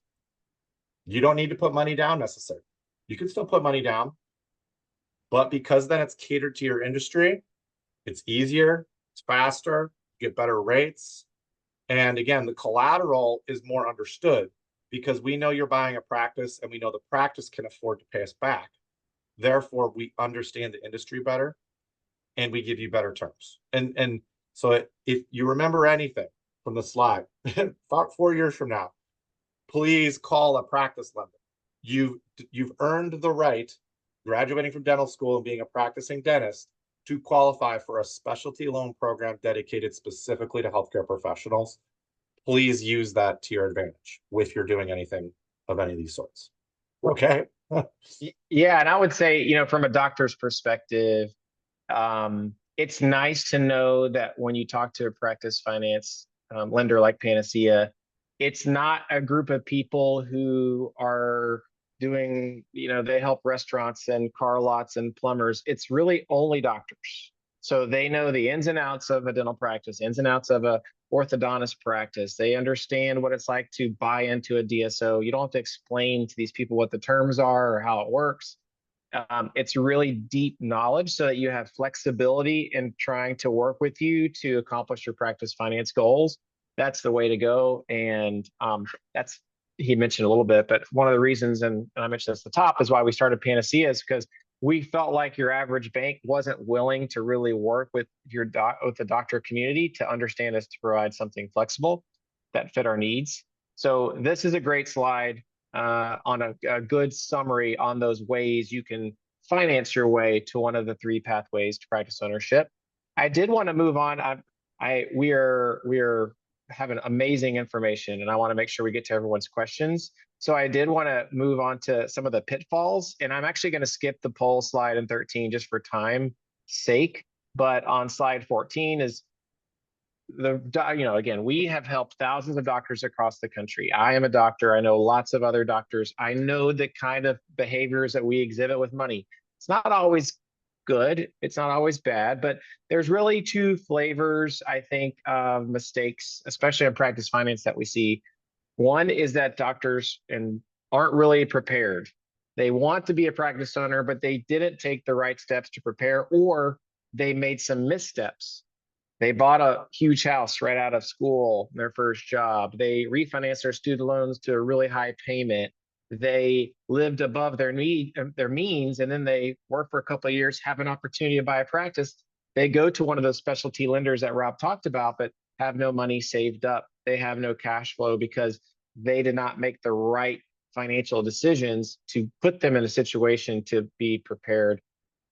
You don't need to put money down necessarily. You can still put money down, but because then it's catered to your industry, it's easier, it's faster, you get better rates. And again, the collateral is more understood because we know you're buying a practice and we know the practice can afford to pay us back. Therefore, we understand the industry better and we give you better terms. And so if you remember anything from the slide, 4 years from now, please call a practice lender. You've earned the right, graduating from dental school and being a practicing dentist, to qualify for a specialty loan program dedicated specifically to healthcare professionals. Please use that to your advantage if you're doing anything of any of these sorts. Okay. Yeah, and I would say, from a doctor's perspective, it's nice to know that when you talk to a practice finance lender like Panacea, it's not a group of people who are doing, they help restaurants and car lots and plumbers. It's really only doctors. So they know the ins and outs of a dental practice, ins and outs of a orthodontist practice. They understand what it's like to buy into a DSO. You don't have to explain to these people what the terms are or how it works. It's really deep knowledge so that you have flexibility in trying to work with you to accomplish your practice finance goals. That's the way to go. And that's, he mentioned a little bit, but one of the reasons, and I mentioned this at the top, is why we started Panacea, is because we felt like your average bank wasn't willing to really work with with the doctor community to understand us to provide something flexible that fit our needs. So this is a great slide on a good summary on those ways you can finance your way to one of the 3 pathways to practice ownership. I did want to move on. We are having amazing information, and I want to make sure we get to everyone's questions. So I did want to move on to some of the pitfalls, and I'm actually going to skip the poll slide in 13 just for time's sake. But on slide 14 is again, we have helped thousands of doctors across the country. I am a doctor. I know lots of other doctors. I know the kind of behaviors that we exhibit with money. It's not always good. It's not always bad, but there's really 2 flavors, I think, of mistakes, especially in practice finance, that we see. One is that doctors aren't really prepared. They want to be a practice owner, but they didn't take the right steps to prepare, or they made some missteps. They bought a huge house right out of school, their first job. They refinanced their student loans to a really high payment. They lived above their means, and then they work for a couple of years, have an opportunity to buy a practice. They go to one of those specialty lenders that Rob talked about, but have no money saved up. They have no cash flow because they did not make the right financial decisions to put them in a situation to be prepared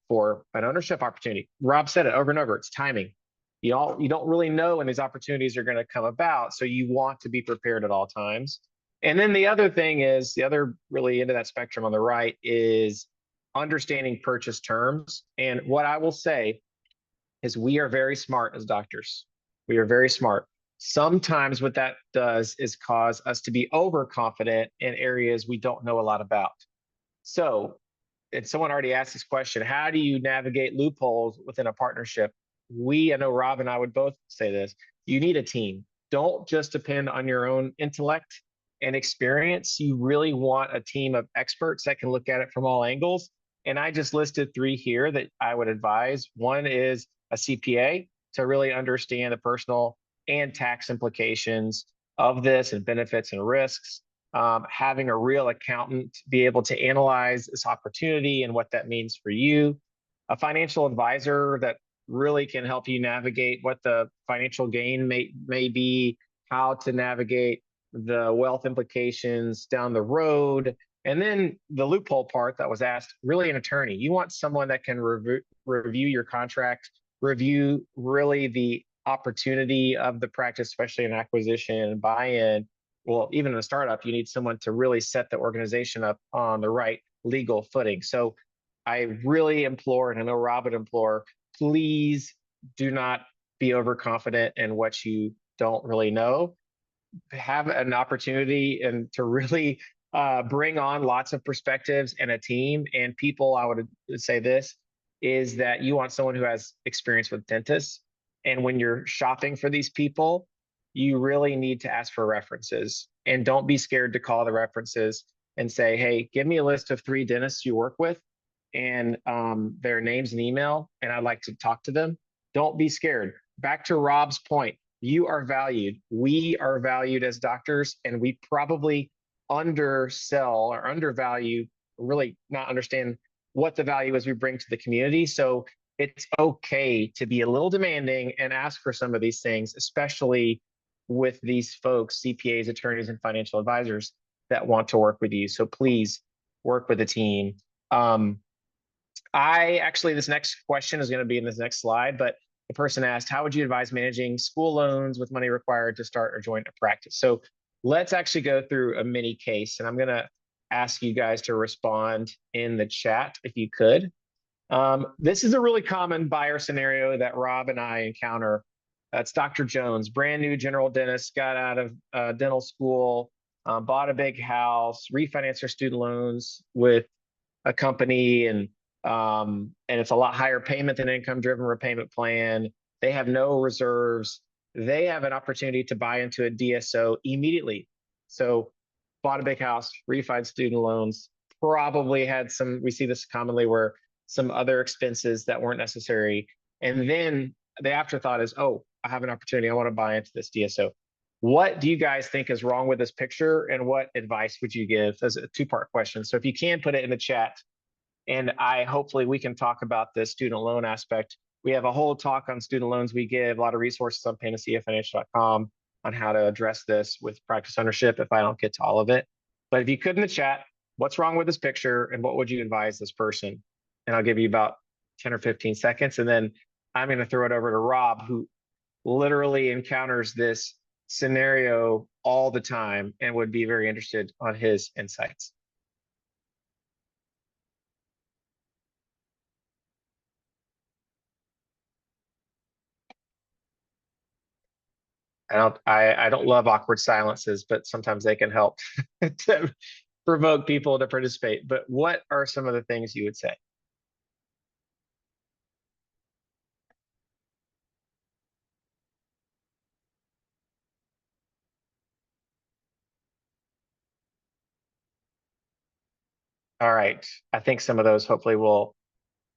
for an ownership opportunity. Rob said it over and over. It's timing. You don't really know when these opportunities are going to come about, so you want to be prepared at all times. And then the other thing is, the other really end of that spectrum on the right is understanding purchase terms. And what I will say is we are very smart as doctors. We are very smart. Sometimes what that does is cause us to be overconfident in areas we don't know a lot about. So, and someone already asked this question, how do you navigate loopholes within a partnership? I know Rob and I would both say this, you need a team. Don't just depend on your own intellect and experience. You really want a team of experts that can look at it from all angles. And I just listed 3 here that I would advise. One is a CPA to really understand the personal and tax implications of this and benefits and risks. Having a real accountant be able to analyze this opportunity and what that means for you, a financial advisor that really can help you navigate what the financial gain may be, how to navigate the wealth implications down the road, and then the loophole part that was asked, really an attorney. You want someone that can review your contract, review really the opportunity of the practice, especially in acquisition and buy-in. Well, even in a startup, you need someone to really set the organization up on the right legal footing. So I really implore, and I know Rob would implore, please do not be overconfident in what you don't really know. Have an opportunity and to really bring on lots of perspectives and a team and people. I would say this is that you want someone who has experience with dentists. And when you're shopping for these people, you really need to ask for references, and don't be scared to call the references and say, hey, give me a list of 3 dentists you work with and their names and email, and I'd like to talk to them. Don't be scared. Back to Rob's point, you are valued. We are valued as doctors, and we probably undersell or undervalue, really not understand what the value is we bring to the community. So it's okay to be a little demanding and ask for some of these things, especially with these folks, CPAs, attorneys, and financial advisors that want to work with you. So please work with the team. This next question is going to be in this next slide, but the person asked, how would you advise managing school loans with money required to start or join a practice? So let's actually go through a mini case, and I'm going to ask you guys to respond in the chat if you could. This is a really common buyer scenario that Rob and I encounter. It's Dr. Jones, brand new general dentist, got out of dental school, bought a big house, refinanced her student loans with a company, and it's a lot higher payment than income-driven repayment plan. They have no reserves. They have an opportunity to buy into a DSO immediately. So bought a big house, refied student loans, probably had some, we see this commonly where some other expenses that weren't necessary. And then the afterthought is, oh, I have an opportunity. I want to buy into this DSO. What do you guys think is wrong with this picture, and what advice would you give? As a 2-part question. So if you can put it in the chat, and hopefully we can talk about the student loan aspect. We have a whole talk on student loans. We give a lot of resources on panaceafinancial.com on how to address this with practice ownership if I don't get to all of it. But if you could in the chat, what's wrong with this picture and what would you advise this person? And I'll give you about 10 or 15 seconds. And then I'm going to throw it over to Rob, who literally encounters this scenario all the time and would be very interested on his insights. I don't love awkward silences, but sometimes they can help to provoke people to participate. But what are some of the things you would say? All right. I think some of those hopefully will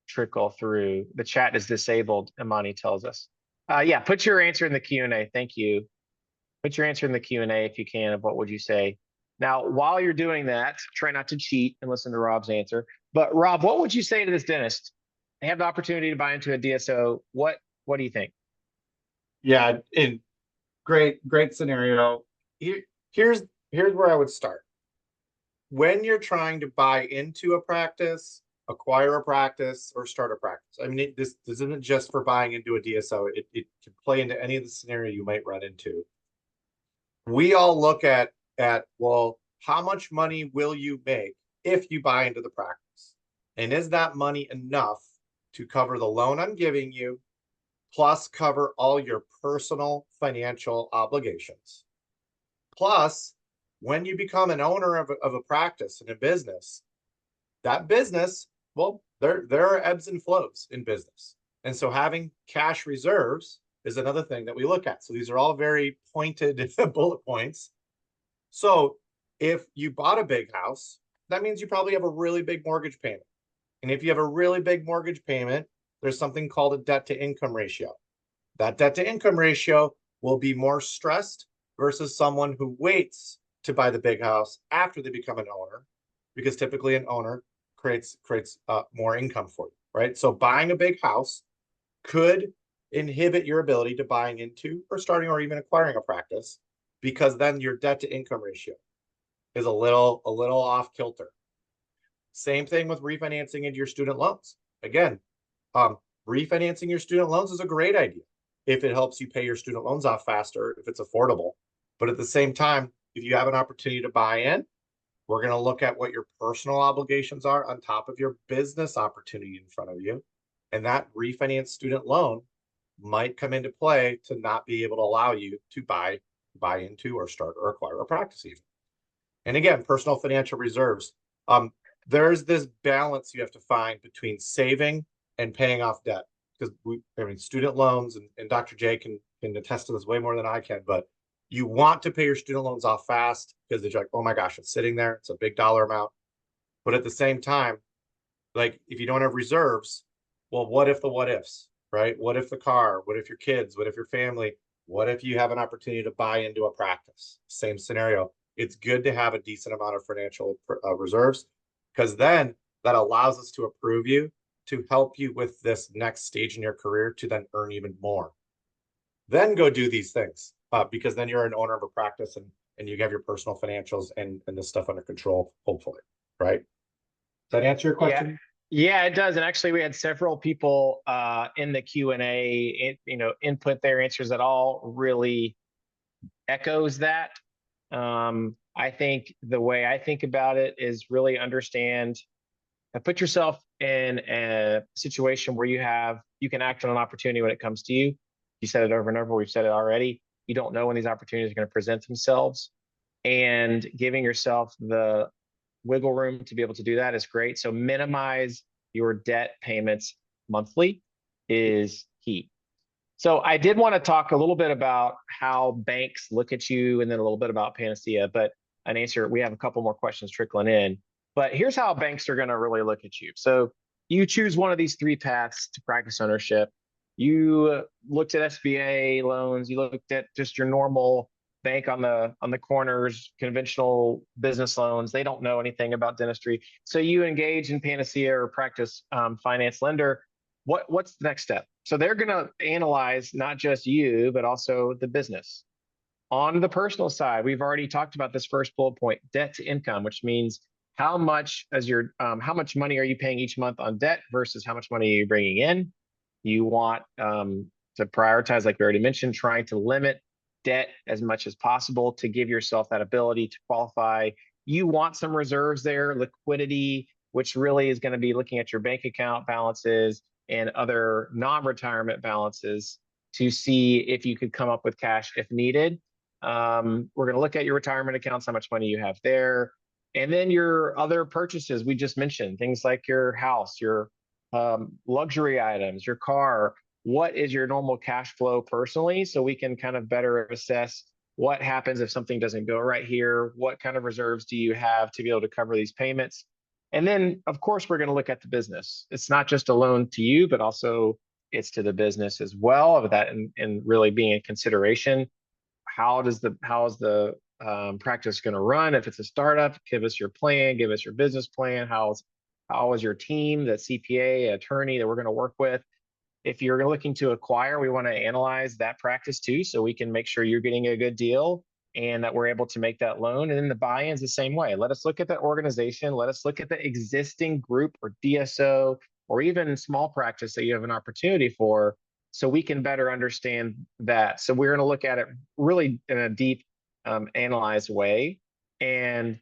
trickle through. The chat is disabled, Imani tells us. Yeah, put your answer in the Q&A. Thank you. Put your answer in the Q&A if you can of what would you say. Now, while you're doing that, try not to cheat and listen to Rob's answer. But Rob, what would you say to this dentist? They have the opportunity to buy into a DSO. What do you think? Yeah, in great scenario. Here's where I would start. When you're trying to buy into a practice, acquire a practice, or start a practice. I mean, this isn't just for buying into a DSO. It can play into any of the scenario you might run into. We all look at well, how much money will you make if you buy into the practice? And is that money enough to cover the loan I'm giving you, plus cover all your personal financial obligations? Plus, when you become an owner of a practice and a business, that business, well, there are ebbs and flows in business. And so having cash reserves is another thing that we look at. So these are all very pointed bullet points. So if you bought a big house, that means you probably have a really big mortgage payment. And if you have a really big mortgage payment, there's something called a debt to income ratio. That debt to income ratio will be more stressed versus someone who waits to buy the big house after they become an owner, because typically an owner creates more income for you, right? So buying a big house could inhibit your ability to buying into or starting or even acquiring a practice, because then your debt to income ratio is a little off kilter. Same thing with refinancing into your student loans. Again, refinancing your student loans is a great idea if it helps you pay your student loans off faster, if it's affordable. But at the same time, if you have an opportunity to buy in, we're going to look at what your personal obligations are on top of your business opportunity in front of you. And that refinance student loan might come into play to not be able to allow you to buy into or start or acquire a practice even. And again, personal financial reserves. There's this balance you have to find between saving and paying off debt. Because student loans, and Dr. J can attest to this way more than I can, but you want to pay your student loans off fast because they're like, oh my gosh, it's sitting there. It's a big dollar amount. But at the same time, like if you don't have reserves, well, what if the what ifs, right? What if the car? What if your kids? What if your family? What if you have an opportunity to buy into a practice? Same scenario. It's good to have a decent amount of financial reserves, because then that allows us to approve you to help you with this next stage in your career to then earn even more. Then go do these things. Because then you're an owner of a practice and you have your personal financials and this stuff under control, hopefully, right? Does that answer your question? Yeah, it does. And actually, we had several people in the Q&A, input their answers that all really echoes that. I think the way I think about it is really understand, put yourself in a situation where you can act on an opportunity when it comes to you. You said it over and over. We've said it already. You don't know when these opportunities are going to present themselves, and giving yourself the wiggle room to be able to do that is great. So minimize your debt payments monthly is key. So I did want to talk a little bit about how banks look at you, and then a little bit about Panacea, but we have a couple more questions trickling in. But here's how banks are going to really look at you. So you choose one of these three paths to practice ownership. You looked at SBA loans, you looked at just your normal bank on the corners, conventional business loans. They don't know anything about dentistry. So you engage in Panacea or practice finance lender. What's the next step? So they're going to analyze not just you, but also the business. On the personal side, we've already talked about this first bullet point, debt to income, which means how much money are you paying each month on debt versus how much money are you bringing in? You want to prioritize, like we already mentioned, trying to limit debt as much as possible to give yourself that ability to qualify. You want some reserves there, liquidity, which really is going to be looking at your bank account balances and other non-retirement balances to see if you could come up with cash if needed. We're going to look at your retirement accounts, how much money you have there. And then your other purchases we just mentioned, things like your house, your luxury items, your car. What is your normal cash flow personally, so we can kind of better assess what happens if something doesn't go right here? What kind of reserves do you have to be able to cover these payments? And then, of course, we're going to look at the business. It's not just a loan to you, but also it's to the business as well, of that and really being in consideration. How is the practice going to run? If it's a startup, give us your plan, give us your business plan. How is your team, the CPA, attorney that we're going to work with? If you're looking to acquire, we want to analyze that practice too, so we can make sure you're getting a good deal and that we're able to make that loan. And then the buy-in is the same way. Let us look at the organization. Let us look at the existing group or DSO or even small practice that you have an opportunity for, so we can better understand that. So we're going to look at it really in a deep, analyzed way. And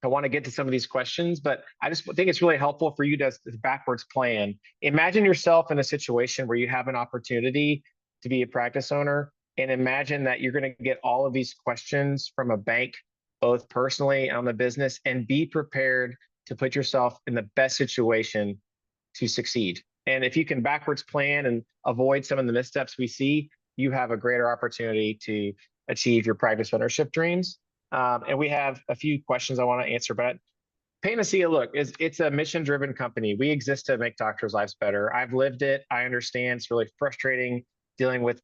I want to get to some of these questions, but I just think it's really helpful for you to backwards plan. Imagine yourself in a situation where you have an opportunity to be a practice owner, and imagine that you're going to get all of these questions from a bank, both personally and on the business, and be prepared to put yourself in the best situation to succeed. And if you can backwards plan and avoid some of the missteps we see, you have a greater opportunity to achieve your practice ownership dreams. And we have a few questions I want to answer, but Panacea, look, it's a mission-driven company. We exist to make doctors' lives better. I've lived it. I understand it's really frustrating dealing with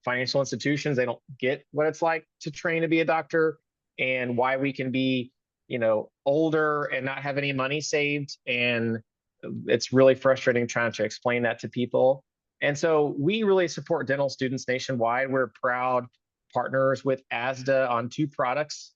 financial institutions. They don't get what it's like to train to be a doctor, and why we can be, older and not have any money saved. And it's really frustrating trying to explain that to people. And so we really support dental students nationwide. We're proud partners with ASDA on two products,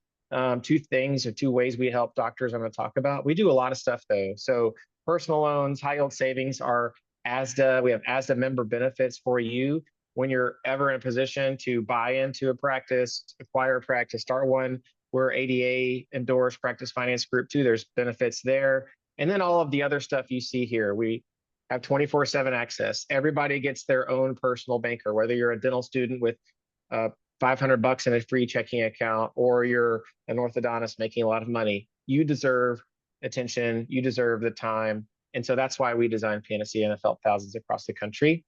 two things or two ways we help doctors I'm going to talk about. We do a lot of stuff though. So personal loans, high yield savings are ASDA. We have ASDA member benefits for you when you're ever in a position to buy into a practice, acquire a practice, start one. We're ADA endorsed practice finance group too. There's benefits there. And then all of the other stuff you see here. We have 24/7 access. Everybody gets their own personal banker, whether you're a dental student with $500 in a free checking account, or you're an orthodontist making a lot of money. You deserve attention. You deserve the time. And so that's why we designed Panacea and have helped thousands across the country.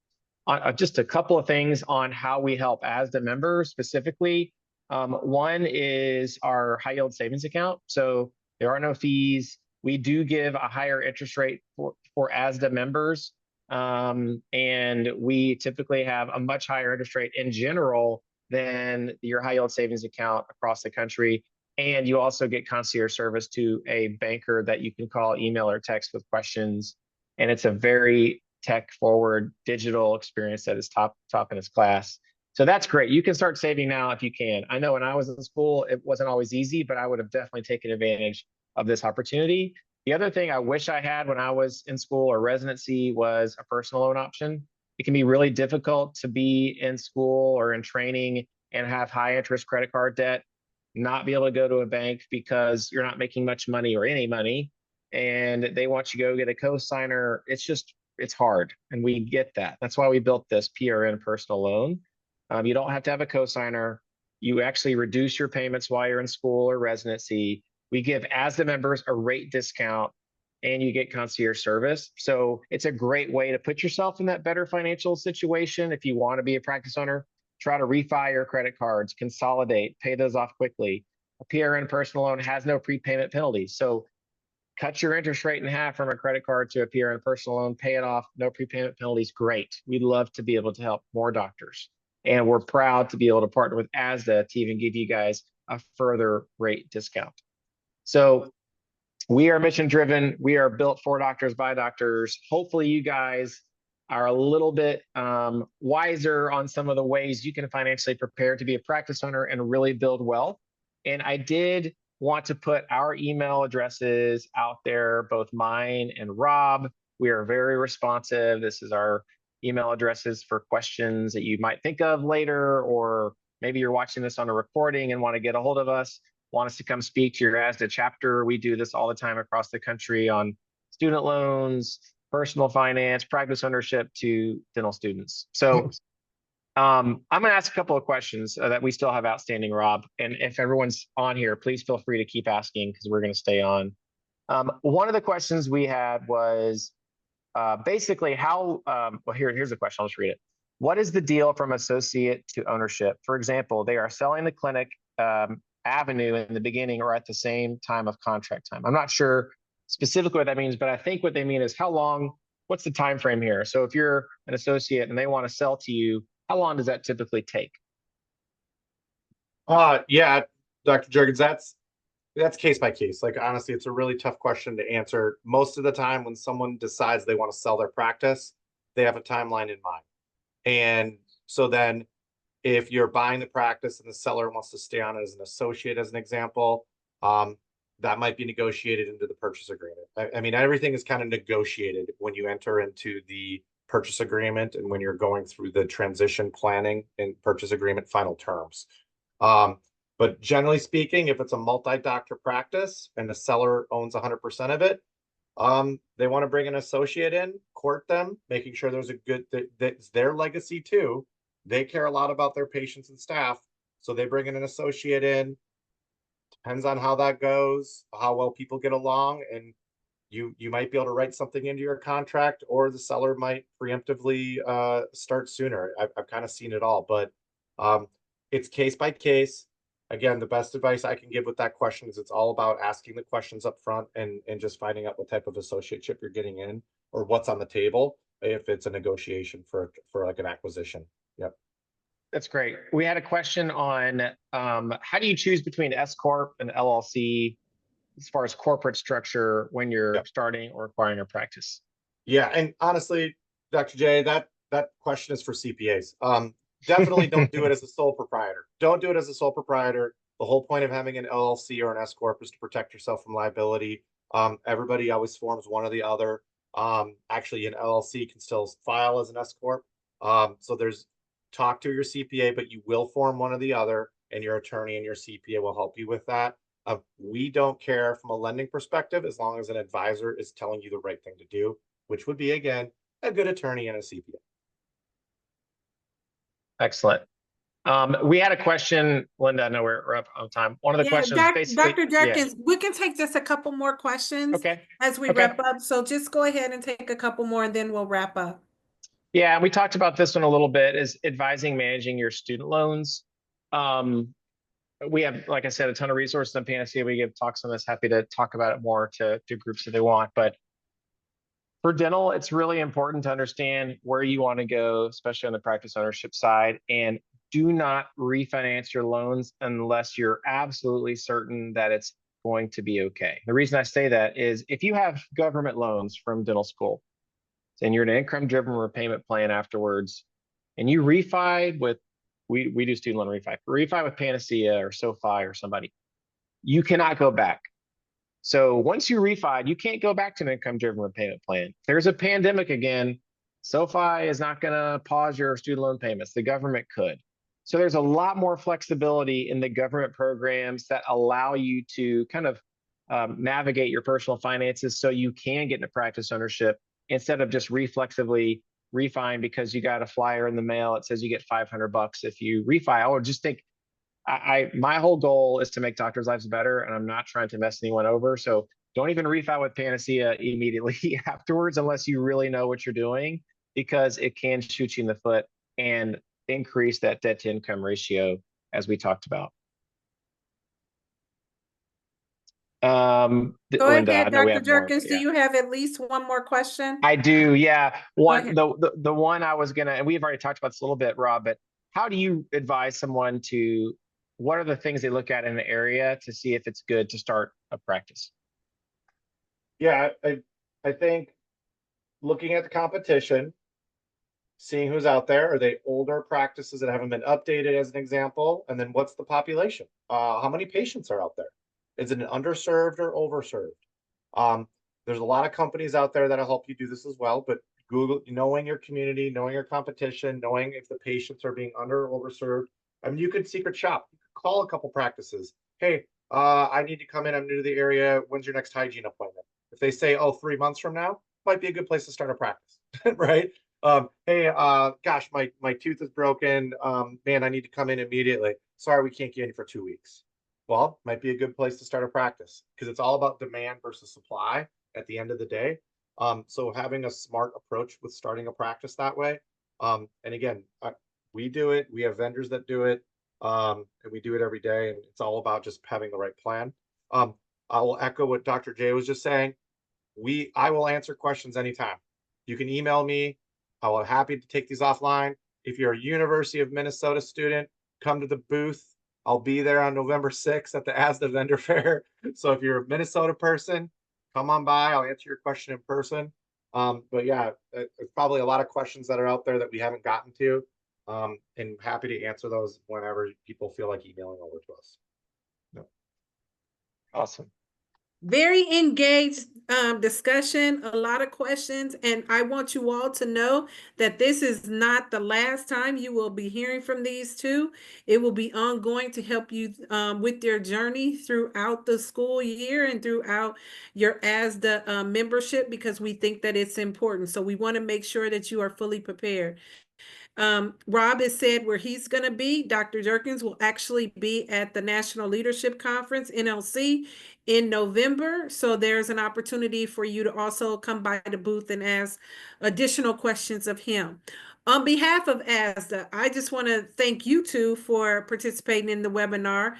Just a couple of things on how we help ASDA members specifically. One is our high yield savings account. So there are no fees. We do give a higher interest rate for ASDA members. And we typically have a much higher interest rate in general than your high yield savings account across the country. And you also get concierge service to a banker that you can call, email, or text with questions. And it's a very tech forward digital experience that is top in its class. So that's great. You can start saving now if you can. I know when I was in school, it wasn't always easy, but I would have definitely taken advantage of this opportunity. The other thing I wish I had when I was in school or residency was a personal loan option. It can be really difficult to be in school or in training and have high interest credit card debt, not be able to go to a bank because you're not making much money or any money, and they want you to go get a cosigner. It's hard, and we get that. That's why we built this PRN personal loan. You don't have to have a cosigner. You actually reduce your payments while you're in school or residency. We give ASDA members a rate discount, and you get concierge service. So it's a great way to put yourself in that better financial situation. If you want to be a practice owner, try to refi your credit cards, consolidate, pay those off quickly. A PRN personal loan has no prepayment penalties. So cut your interest rate in half from a credit card to a PRN personal loan, pay it off, no prepayment penalties. Great. We'd love to be able to help more doctors. And we're proud to be able to partner with ASDA to even give you guys a further rate discount. So we are mission driven. We are built for doctors by doctors. Hopefully you guys are a little bit wiser on some of the ways you can financially prepare to be a practice owner and really build wealth. And I did want to put our email addresses out there, both mine and Rob. We are very responsive. This is our email addresses for questions that you might think of later, or maybe you're watching this on a recording and want to get a hold of us, want us to come speak to your ASDA chapter. We do this all the time across the country on student loans, personal finance, practice ownership to dental students. So I'm going to ask a couple of questions that we still have outstanding, Rob. And if everyone's on here, please feel free to keep asking because we're going to stay on. One of the questions we had was basically how, well, here's the question. I'll just read it. What is the deal from associate to ownership? For example, they are selling the clinic avenue in the beginning or at the same time of contract time. I'm not sure specifically what that means, but I think what they mean is how long, what's the time frame here? So if you're an associate and they want to sell to you, how long does that typically take? Yeah, Dr. Jurgens, that's case by case. Like, honestly, it's a really tough question to answer. Most of the time when someone decides they want to sell their practice, they have a timeline in mind. And so then if you're buying the practice and the seller wants to stay on as an associate, as an example, that might be negotiated into the purchase agreement. I mean, everything is kind of negotiated when you enter into the purchase agreement and when you're going through the transition planning and purchase agreement final terms. But generally speaking, if it's a multi-doctor practice and the seller owns 100% of it, they want to bring an associate in, court them, making sure there's a good, that's their legacy too. They care a lot about their patients and staff. So they bring in an associate in, depends on how that goes, how well people get along. And you might be able to write something into your contract, or the seller might preemptively start sooner. I've kind of seen it all, but it's case by case. Again, the best advice I can give with that question is it's all about asking the questions up front and just finding out what type of associateship you're getting in or what's on the table if it's a negotiation for like an acquisition. Yep. That's great. We had a question on how do you choose between S Corp and LLC as far as corporate structure when you're Yep. starting or acquiring a practice? Yeah, and honestly, Dr. J, that question is for CPAs. Definitely don't do it as a sole proprietor. Don't do it as a sole proprietor. The whole point of having an LLC or an S Corp is to protect yourself from liability. Everybody always forms one or the other. Actually, an LLC can still file as an S Corp. So talk to your CPA, but you will form one or the other, and your attorney and your CPA will help you with that. We don't care from a lending perspective as long as an advisor is telling you the right thing to do, which would be, again, a good attorney and a CPA. Excellent. We had a question, Linda. I know we're up on time. One of the questions basically, Dr. Jurgens, we can take just a couple more questions okay. as we wrap up. So just go ahead and take a couple more and then we'll wrap up. Yeah, we talked about this one a little bit, is advising managing your student loans. We have, like I said, a ton of resources on Panacea. We give talks on this. Happy to talk about it more to groups if they want. But for dental, it's really important to understand where you want to go, especially on the practice ownership side. And do not refinance your loans unless you're absolutely certain that it's going to be okay. The reason I say that is if you have government loans from dental school and you're an income-driven repayment plan afterwards, and you refi with, we do student loan refi with Panacea or SoFi or somebody, you cannot go back. So once you refi, you can't go back to an income-driven repayment plan. If there's a pandemic again, SoFi is not going to pause your student loan payments. The government could. So there's a lot more flexibility in the government programs that allow you to kind of navigate your personal finances so you can get into practice ownership instead of just reflexively refining because you got a flyer in the mail that says you get $500 if you refi. I would just think, my whole goal is to make doctors' lives better, and I'm not trying to mess anyone over. So don't even refi with Panacea immediately afterwards unless you really know what you're doing, because it can shoot you in the foot and increase that debt to income ratio, as we talked about. Go Linda, ahead, I know we Dr. have more, Jurgens. Do you have at least one more question? I do, yeah. ahead. The one I was gonna, and we've already talked about this a little bit, Rob, but how do you advise someone to, what are the things they look at in the area to see if it's good to start a practice? Yeah, I think looking at the competition, seeing who's out there. Are they older practices that haven't been updated, as an example? And then what's the population? How many patients are out there? Is it an underserved or overserved? There's a lot of companies out there that'll help you do this as well, but Google, knowing your community, knowing your competition, knowing if the patients are being under or overserved. I mean, you could secret shop. You could call a couple practices. Hey, I need to come in. I'm new to the area. When's your next hygiene appointment? If they say, oh, 3 months from now, might be a good place to start a practice, right? Hey, gosh, my tooth is broken. Man, I need to come in immediately. Sorry, we can't get in for 2 weeks. Well, might be a good place to start a practice, because it's all about demand versus supply at the end of the day. So having a smart approach with starting a practice that way. And again, we do it. We have vendors that do it. And we do it every day. And it's all about just having the right plan. I will echo what Dr. J was just saying. I will answer questions anytime. You can email me. I will happy to take these offline. If you're a University of Minnesota student, come to the booth. I'll be there on November 6th at the ASDA vendor fair. So if you're a Minnesota person, come on by. I'll answer your question in person. But yeah, there's probably a lot of questions that are out there that we haven't gotten to. And happy to answer those whenever people feel like emailing over to us. Awesome. Very engaged discussion, a lot of questions, and I want you all to know that this is not the last time you will be hearing from these two. It will be ongoing to help you with your journey throughout the school year and throughout your ASDA membership, because we think that it's important. So we want to make sure that you are fully prepared. Rob has said where he's going to be. Dr. Jerkins will actually be at the National Leadership Conference, NLC, in November. So there's an opportunity for you to also come by the booth and ask additional questions of him. On behalf of ASDA, I just want to thank you two for participating in the webinar,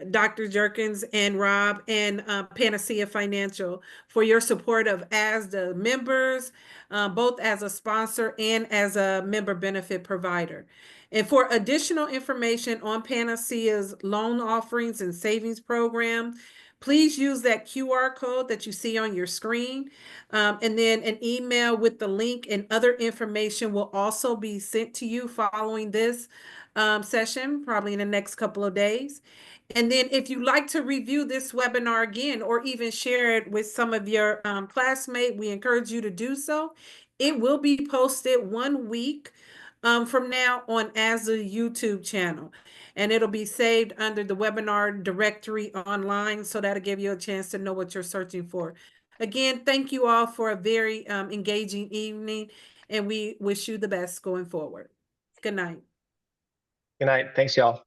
Dr. Jerkins and Rob and Panacea Financial, for your support of ASDA members, both as a sponsor and as a member benefit provider. And for additional information on Panacea's loan offerings and savings program, please use that QR code that you see on your screen. And then an email with the link and other information will also be sent to you following this session, probably in the next couple of days. And then if you'd like to review this webinar again, or even share it with some of your classmates, we encourage you to do so. It will be posted 1 week from now on as a YouTube channel. And it'll be saved under the webinar directory online. So that'll give you a chance to know what you're searching for. Again, thank you all for a very engaging evening. And we wish you the best going forward. Good night. Good night. Thanks, y'all.